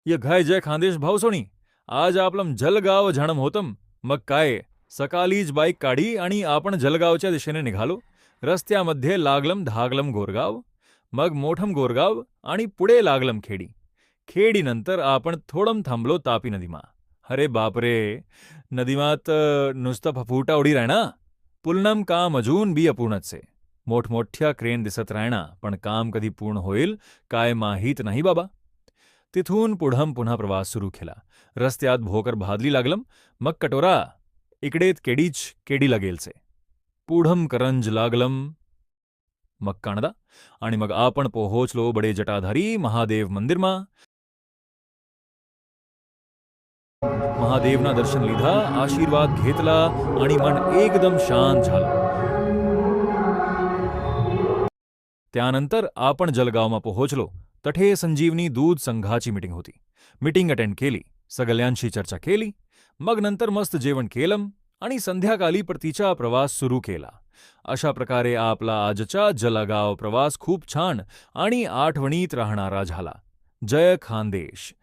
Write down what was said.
ये घाय जय खानदेश भावसोणी. आज आपलं जलगाव झाणम होतम. मग काय, सकाळीच बाईक काढी आणि आपण जलगावच्या दिशेने निघालो. रस्त्यामध्ये लागलम धागलम गोरगाव, मग मोठम गोरगाव आणि पुढे लागलम खेडी. खेडीनंतर आपण थोडम थांबलो तापी नदीमा. अरे बापरे, नदीमात नुसतं फफुटा उडी राहणा. पुलनम काम अजून बी अपूर्णच आहे. मोठमोठ्या क्रेन दिसत राहणा, पण काम कधी पूर्ण होईल काय माहीत नाही बाबा. तिथून पुढं पुन्हा प्रवास सुरू केला. रस्त्यात भोकर भादली लागलम. मग कटोरा, इकडेत केडीच केडीला गेलचे. पुढं करंज लागलम, मग काणदा, आणि मग आपण पोहोचलो बडे जटाधारी महादेव मंदिरमा. महादेवना दर्शन लिधा, आशीर्वाद घेतला आणि मन एकदम शांत झालं. त्यानंतर आपण जलगावमा पोहोचलो. तठे संजीवनी दूध संघाची मीटिंग होती. मीटिंग अटेंड केली, सगळ्यांशी चर्चा केली. मग नंतर मस्त जेवण केलं आणि संध्याकाळी परतीचा प्रवास सुरू केला. अशा प्रकारे आपला आजचा जलगाव प्रवास खूप छान आणि आठवणीत राहणारा झाला. जय खानदेश.